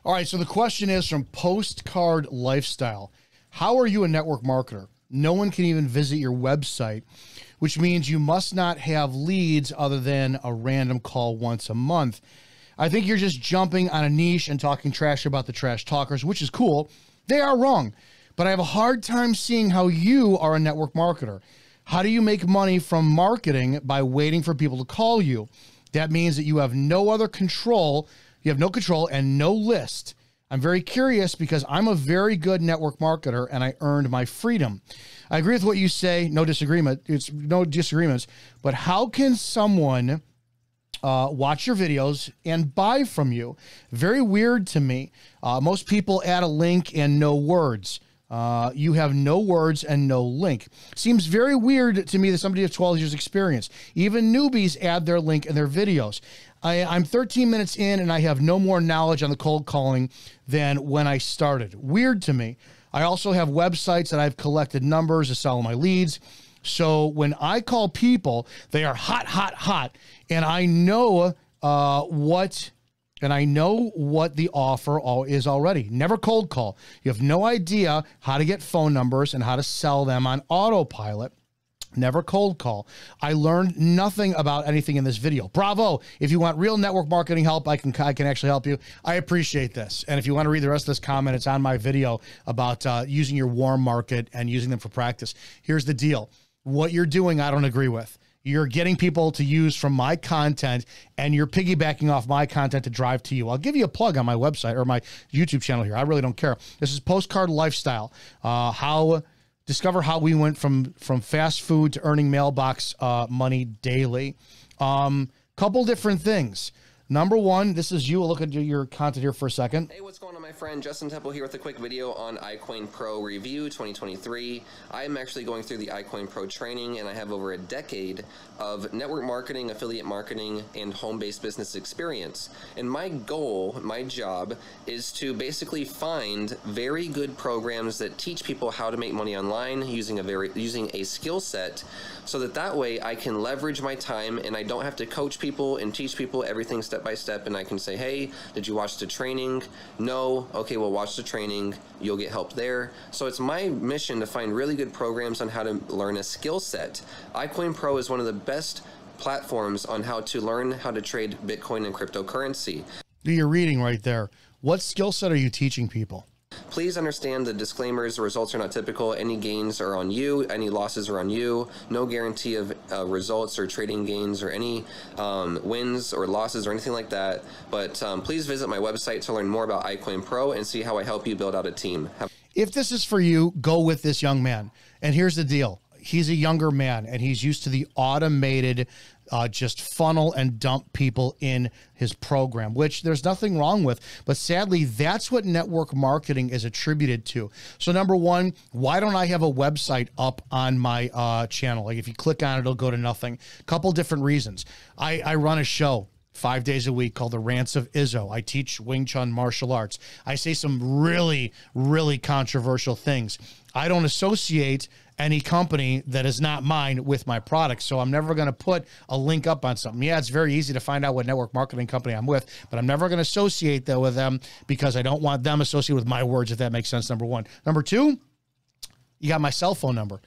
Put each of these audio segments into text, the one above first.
All right, so the question is from Postcard Lifestyle. How are you a network marketer? No one can even visit your website, which means you must not have leads other than a random call once a month. I think you're just jumping on a niche and talking trash about the trash talkers, which is cool. They are wrong, but I have a hard time seeing how you are a network marketer. How do you make money from marketing by waiting for people to call you? That means that you have no other control. You have no control and no list. I'm very curious because I'm a very good network marketer and I earned my freedom. I agree with what you say. No disagreement. It's no disagreements. But how can someone watch your videos and buy from you? Very weird to me. Most people add a link and no words. You have no words and no link. Seems very weird to me that somebody with 12 years experience. Even newbies add their link in their videos. I'm 13 minutes in and I have no more knowledge on the cold calling than when I started. Weird to me. I also have websites that I've collected numbers to sell my leads. So when I call people, they are hot, hot, hot. And I know what the offer is already. Never cold call. You have no idea how to get phone numbers and how to sell them on autopilot. Never cold call. I learned nothing about anything in this video. Bravo. If you want real network marketing help, I can actually help you. I appreciate this. And if you want to read the rest of this comment, it's on my video about using your warm market and using them for practice. Here's the deal. What you're doing, I don't agree with. You're getting people to use from my content and you're piggybacking off my content to drive to you. I'll give you a plug on my website or my YouTube channel here. I really don't care. This is Postcard Lifestyle. Discover how we went from fast food to earning mailbox money daily. Couple different things. Number one, this is you. I'll look at your content here for a second. Hey, what's going on, my friend? Justin Temple here with a quick video on iCoin Pro Review 2023. I'm actually going through the iCoin Pro training, and I have over a decade of network marketing, affiliate marketing, and home-based business experience. And my goal, my job, is to basically find very good programs that teach people how to make money online using a skill set, so that way I can leverage my time and I don't have to coach people and teach people everything step by step, and I can say, hey, did you watch the training? No? Okay, well, watch the training. You'll get help there. So it's my mission to find really good programs on how to learn a skill set. iCoin Pro is one of the best platforms on how to learn how to trade Bitcoin and cryptocurrency. You're reading right there. What skill set are you teaching people? Please understand the disclaimers. The results are not typical. Any gains are on you. Any losses are on you. No guarantee of results or trading gains or any wins or losses or anything like that. But please visit my website to learn more about iCoin Pro and see how I help you build out a team. If this is for you, go with this young man. And here's the deal. He's a younger man, and he's used to the automated just funnel and dump people in his program, which there's nothing wrong with. But sadly, that's what network marketing is attributed to. So number one, why don't I have a website up on my channel? Like if you click on it, it'll go to nothing. Couple different reasons. I run a show 5 days a week called The Rants of Izzo. I teach Wing Chun martial arts. I say some really, really controversial things. I don't associate any company that is not mine with my product, so I'm never going to put a link up on something. Yeah, it's very easy to find out what network marketing company I'm with, but I'm never going to associate that with them because I don't want them associated with my words, if that makes sense, number one. Number two, you got my cell phone number,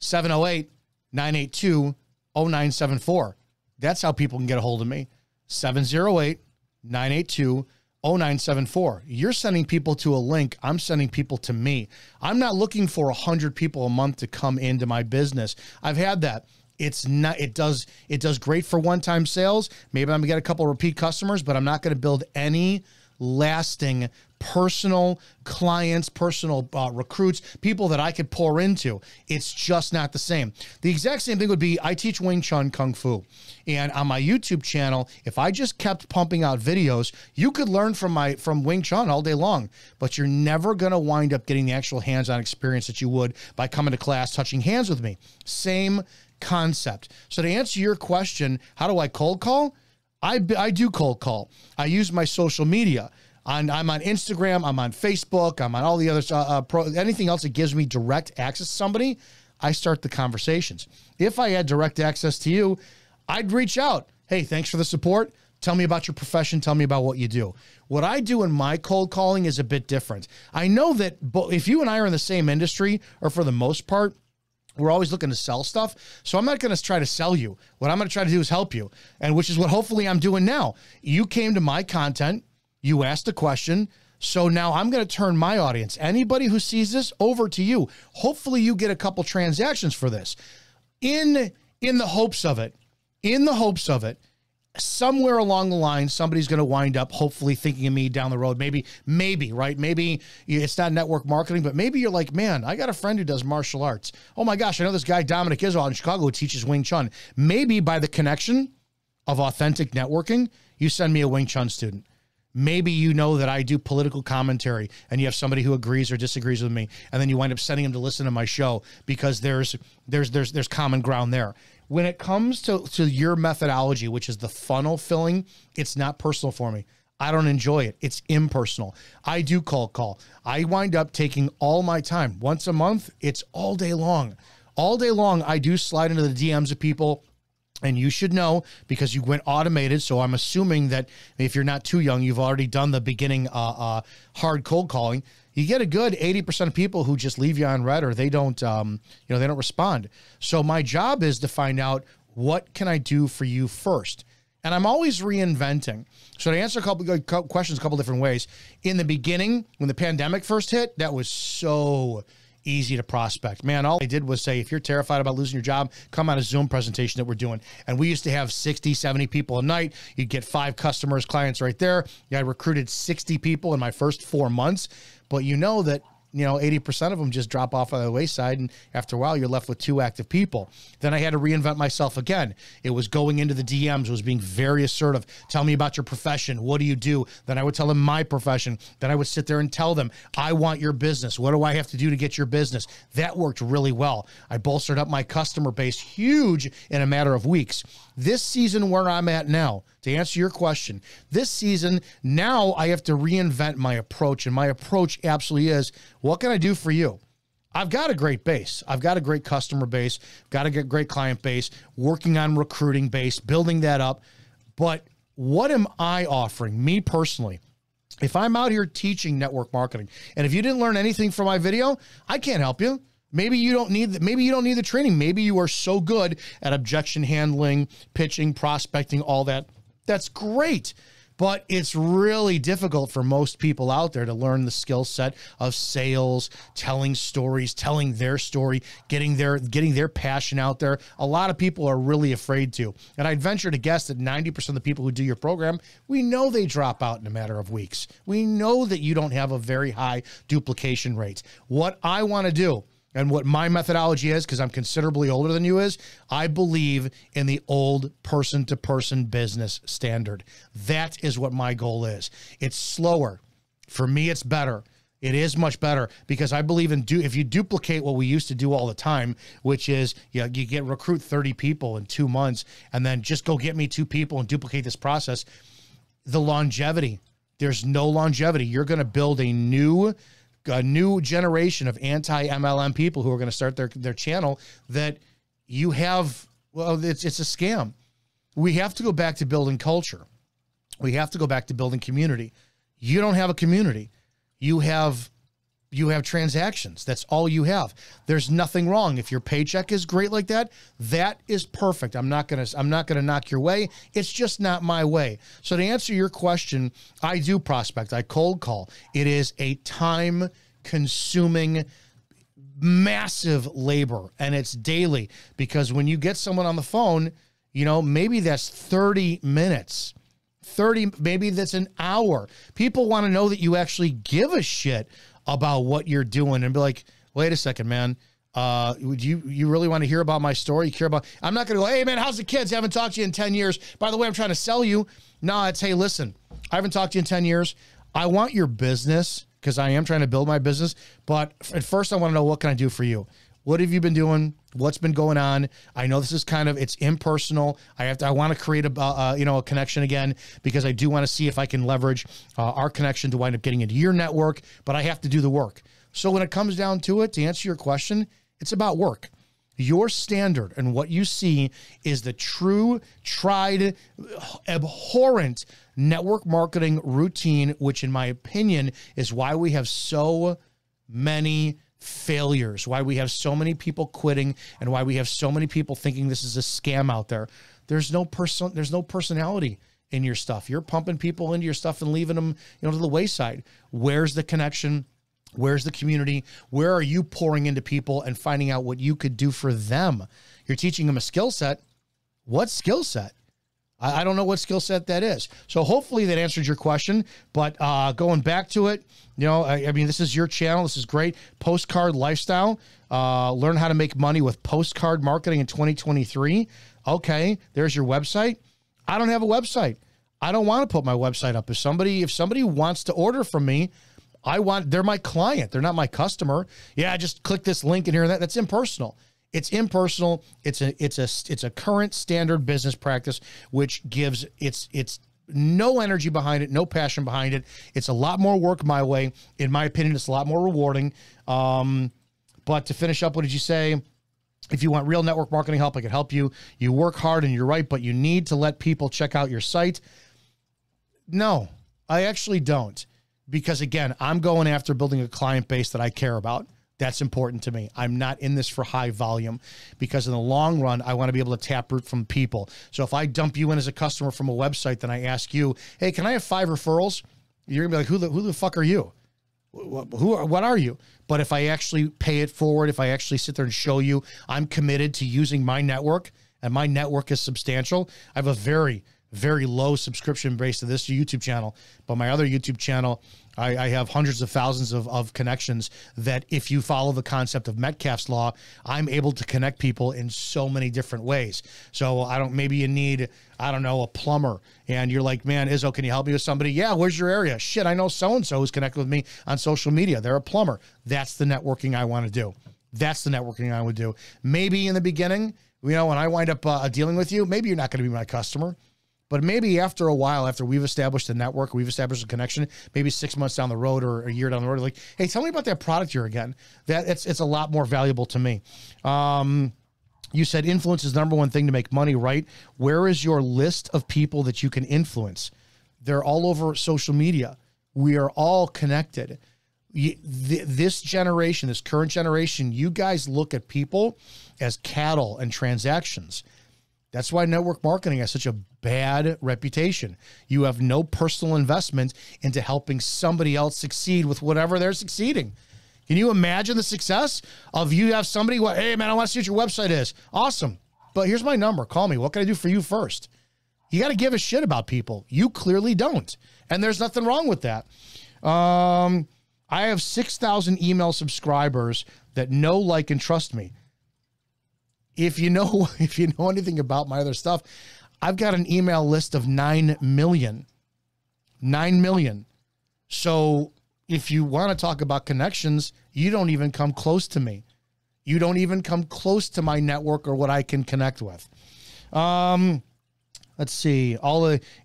708-982-0974. That's how people can get a hold of me. 708-982-0974. You're sending people to a link. I'm sending people to me. I'm not looking for 100 people a month to come into my business. I've had that. It's not, it does great for one-time sales. Maybe I'm gonna get a couple of repeat customers, but I'm not going to build any lasting personal clients, personal recruits, people that I could pour into. It's just not the same. The exact same thing would be, I teach Wing Chun Kung Fu. And on my YouTube channel, if I just kept pumping out videos, you could learn from Wing Chun all day long, but you're never going to wind up getting the actual hands-on experience that you would by coming to class, touching hands with me. Same concept. So to answer your question, how do I cold call? I do cold call. I use my social media. I'm on Instagram. I'm on Facebook. I'm on all the other anything else that gives me direct access to somebody. I start the conversations. If I had direct access to you, I'd reach out. Hey, thanks for the support. Tell me about your profession. Tell me about what you do. What I do in my cold calling is a bit different. I know that if you and I are in the same industry, or for the most part, we're always looking to sell stuff. So I'm not going to try to sell you. What I'm going to try to do is help you, and which is what hopefully I'm doing now. You came to my content. You asked a question. So now I'm going to turn my audience, anybody who sees this, over to you. Hopefully you get a couple transactions for this. In the hopes of it, somewhere along the line, somebody's going to wind up hopefully thinking of me down the road. Maybe, right? Maybe it's not network marketing, but maybe you're like, man, I got a friend who does martial arts. Oh my gosh, I know this guy, Dominic Iswell in Chicago, who teaches Wing Chun. Maybe by the connection of authentic networking, you send me a Wing Chun student. Maybe you know that I do political commentary and you have somebody who agrees or disagrees with me, and then you wind up sending them to listen to my show because there's common ground there. When it comes to your methodology, which is the funnel filling, it's not personal for me. I don't enjoy it. It's impersonal. I do cold call. I wind up taking all my time. Once a month, it's all day long. All day long, I do slide into the DMs of people. And you should know, because you went automated, so I'm assuming that if you're not too young, you've already done the beginning hard cold calling. You get a good 80% of people who just leave you on red, or they don't, they don't respond. So my job is to find out, what can I do for you first? And I'm always reinventing. So to answer a couple questions a couple different ways. In the beginning, when the pandemic first hit, that was so easy to prospect. Man, all I did was say, if you're terrified about losing your job, come on a Zoom presentation that we're doing. And we used to have 60, 70 people a night. You'd get 5 customers, clients right there. Yeah, I recruited 60 people in my first 4 months. But you know that 80% of them just drop off on the wayside, and after a while, you're left with 2 active people. Then I had to reinvent myself again. It was going into the DMs, it was being very assertive. Tell me about your profession. What do you do? Then I would tell them my profession. Then I would sit there and tell them, I want your business. What do I have to do to get your business? That worked really well. I bolstered up my customer base huge in a matter of weeks. This season where I'm at now, to answer your question, this season, now I have to reinvent my approach, and my approach absolutely is, what can I do for you? I've got a great base. I've got a great customer base, got a great client base, working on recruiting base, building that up. But what am I offering, me personally? If I'm out here teaching network marketing, and if you didn't learn anything from my video, I can't help you. Maybe you don't need the training. Maybe you are so good at objection handling, pitching, prospecting, all that. That's great. But it's really difficult for most people out there to learn the skill set of sales, telling stories, telling their story, getting their passion out there. A lot of people are really afraid to. And I'd venture to guess that 90% of the people who do your program, we know they drop out in a matter of weeks. We know that you don't have a very high duplication rate. What I want to do, and what my methodology is, because I'm considerably older than you, is I believe in the old person-to-person business standard. That is what my goal is. It's slower. For me, it's better. It is much better, because I believe in if you duplicate what we used to do all the time, which is you recruit 30 people in 2 months and then just go get me 2 people and duplicate this process. The longevity, there's no longevity. You're going to build a new generation of anti-MLM people who are going to start their channel that you have. Well, it's a scam. We have to go back to building culture. We have to go back to building community. You don't have a community. You have transactions. That's all you have. There's nothing wrong. If your paycheck is great like that, that is perfect. I'm not going to knock your way. It's just not my way. So to answer your question, I do prospect. I cold call. It is a time consuming, massive labor, and it's daily, because when you get someone on the phone, maybe that's 30 minutes. Maybe that's an hour. People want to know that you actually give a shit about what you're doing, and be like, wait a second, man. Would you really want to hear about my story? You care about, I'm not going to go, hey man, how's the kids? I haven't talked to you in 10 years. By the way, I'm trying to sell you. No, it's, hey, listen, I haven't talked to you in 10 years. I want your business, because I am trying to build my business. But at first I want to know, what can I do for you? What have you been doing? What's been going on? I know this is it's impersonal. I want to create a connection again, because I do want to see if I can leverage our connection to wind up getting into your network, but I have to do the work. So when it comes down to it, to answer your question, it's about work. Your standard and what you see is the true, tried, abhorrent network marketing routine, which in my opinion is why we have so many failures, why we have so many people quitting, and why we have so many people thinking this is a scam out there. There's no personality in your stuff. You're pumping people into your stuff and leaving them, to the wayside. Where's the connection? Where's the community? Where are you pouring into people and finding out what you could do for them? You're teaching them a skill set. What skill set? I don't know what skill set that is. So hopefully that answered your question. But going back to it, I mean, this is your channel. This is great. Postcard lifestyle. Learn how to make money with postcard marketing in 2023. Okay, there's your website. I don't have a website. I don't want to put my website up. If somebody wants to order from me, they're my client. They're not my customer. Yeah, just click this link in here and that. That's impersonal. It's impersonal. It's a current standard business practice, which gives it's no energy behind it, no passion behind it. It's a lot more work my way. In my opinion, it's a lot more rewarding. But to finish up, what did you say? If you want real network marketing help, I can help you. You work hard and you're right, but you need to let people check out your site. No, I actually don't. Because again, I'm going after building a client base that I care about. That's important to me. I'm not in this for high volume because in the long run, I want to be able to taproot from people. So if I dump you in as a customer from a website, then I ask you, hey, can I have 5 referrals? You're gonna be like, who the fuck are you? What are you? But if I actually pay it forward, if I actually sit there and show you I'm committed to using my network and my network is substantial, I have a very, very low subscription base to this YouTube channel, but my other YouTube channel, I have hundreds of thousands of connections that if you follow the concept of Metcalfe's law, I'm able to connect people in so many different ways. So maybe you need, a plumber and you're like, man, Izzo, can you help me with somebody? Yeah. Where's your area? Shit. I know so-and-so who's connected with me on social media. They're a plumber. That's the networking I want to do. That's the networking I would do. Maybe in the beginning, when I wind up dealing with you, maybe you're not going to be my customer. But maybe after a while, after we've established a network, we've established a connection, maybe 6 months down the road or a year down the road, like, hey, tell me about that product here again. It's a lot more valuable to me. You said influence is the number one thing to make money, right? Where is your list of people that you can influence? They're all over social media. We are all connected. This generation, this current generation, you guys look at people as cattle and transactions. That's why network marketing has such a bad reputation. You have no personal investment into helping somebody else succeed with whatever they're succeeding. Can you imagine the success of you have somebody, hey man, I want to see what your website is. Awesome. But here's my number. Call me. What can I do for you first? You got to give a shit about people. You clearly don't. And there's nothing wrong with that. I have 6,000 email subscribers that know, like, and trust me. If you know anything about my other stuff, I've got an email list of 9 million. 9 million. So if you want to talk about connections, you don't even come close to me. You don't even come close to my network or what I can connect with. Let's see.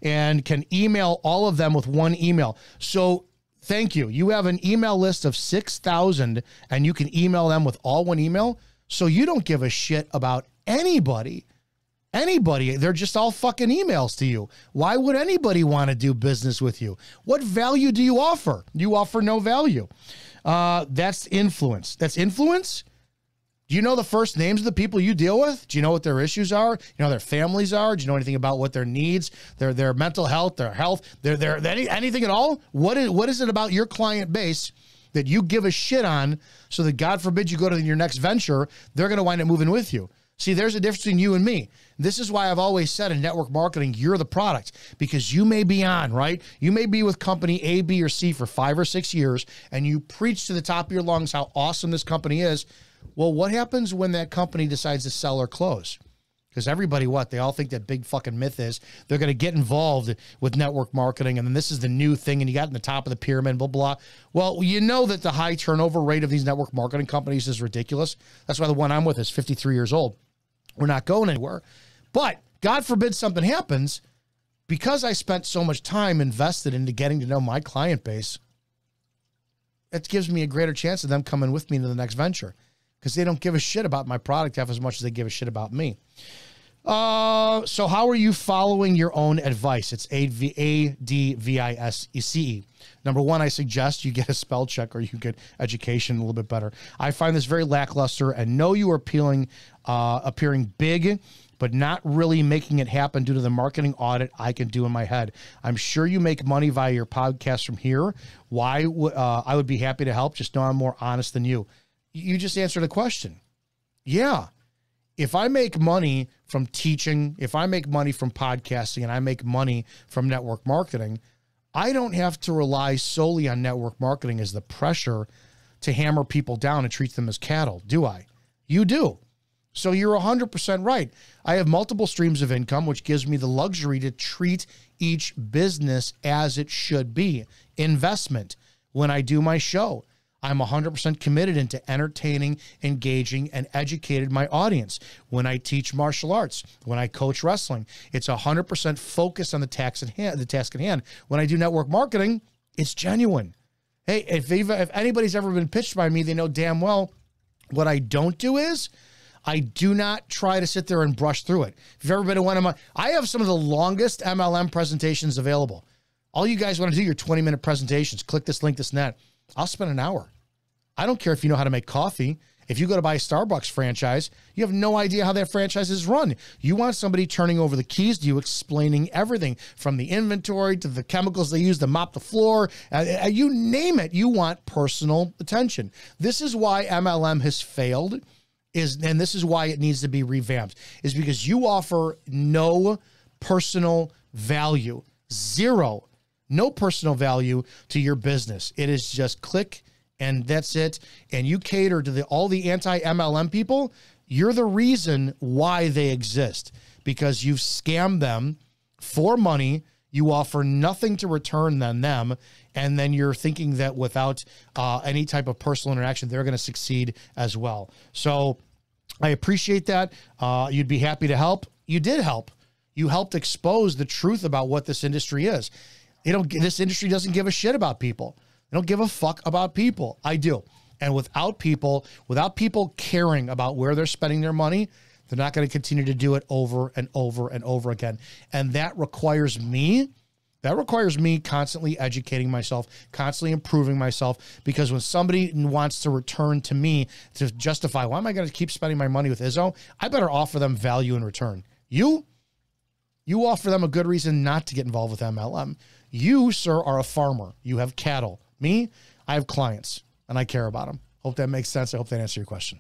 And can email all of them with one email. So thank you. You have an email list of 6,000 and you can email them with all one email. So you don't give a shit about anybody. They're just all fucking emails to you. Why would anybody want to do business with you? What value do you offer? You offer no value. That's influence. That's influence? Do you know the first names of the people you deal with? Do you know what their issues are? You know their families are? Do you know anything about what their needs, their mental health, their health, anything at all? What is it about your client base that you give a shit on so that God forbid you go to your next venture, they're going to wind up moving with you? See, there's a difference between you and me. This is why I've always said in network marketing, you're the product, because you may be on, right? You may be with company A, B, or C for 5 or 6 years, and you preach to the top of your lungs how awesome this company is. Well, what happens when that company decides to sell or close? Because everybody, they all think that big fucking myth is they're going to get involved with network marketing, and then this is the new thing, and you got in the top of the pyramid, blah, blah. Well, you know that the high turnover rate of these network marketing companies is ridiculous. That's why the one I'm with is 53 years old. We're not going anywhere. But God forbid something happens, because I spent so much time invested into getting to know my client base, it gives me a greater chance of them coming with me to the next venture. because they don't give a shit about my product half as much as they give a shit about me. So how are you following your own advice? It's ADVISE. Number one, I suggest you get a spell check or you get education a little bit better. I find this very lackluster and know you are appearing big, but not really making it happen due to the marketing audit I can do in my head. I'm sure you make money via your podcast from here. I would be happy to help. Just know I'm more honest than you. You just answered a question. Yeah. If I make money from teaching, if I make money from podcasting, and I make money from network marketing, I don't have to rely solely on network marketing as the pressure to hammer people down and treat them as cattle, do I? You do. So you're 100% right. I have multiple streams of income, which gives me the luxury to treat each business as it should be. Investment. When I do my show, I'm 100% committed into entertaining, engaging, and educating my audience. When I teach martial arts, when I coach wrestling, it's 100% focused on the task at hand. When I do network marketing, it's genuine. Hey, if anybody's ever been pitched by me, they know damn well what I don't do is I do not try to sit there and brush through it. If you've ever been to one of my, I have some of the longest MLM presentations available. All you guys want to do your 20-minute presentations, click this link, this and that. I'll spend an hour. I don't care if you know how to make coffee. If you go to buy a Starbucks franchise, you have no idea how that franchise is run. You want somebody turning over the keys to you, explaining everything from the inventory to the chemicals they use to mop the floor. You name it. You want personal attention. This is why MLM has failed, and this is why it needs to be revamped, is because you offer no personal value. Zero. No personal value to your business. It is just click and that's it. And you cater to all the anti-MLM people. You're the reason why they exist, because you've scammed them for money. You offer nothing to return them. And then you're thinking that without any type of personal interaction, they're going to succeed as well. So I appreciate that. You'd be happy to help. You did help. You helped expose the truth about what this industry is. This industry doesn't give a shit about people. They don't give a fuck about people. I do. And without people caring about where they're spending their money, they're not going to continue to do it over and over and over again. And that requires me constantly educating myself, constantly improving myself, because when somebody wants to return to me to justify, why am I going to keep spending my money with Izzo? I better offer them value in return. You offer them a good reason not to get involved with MLM. You, sir, are a farmer. You have cattle. Me, I have clients, and I care about them. Hope that makes sense. I hope that answered your question.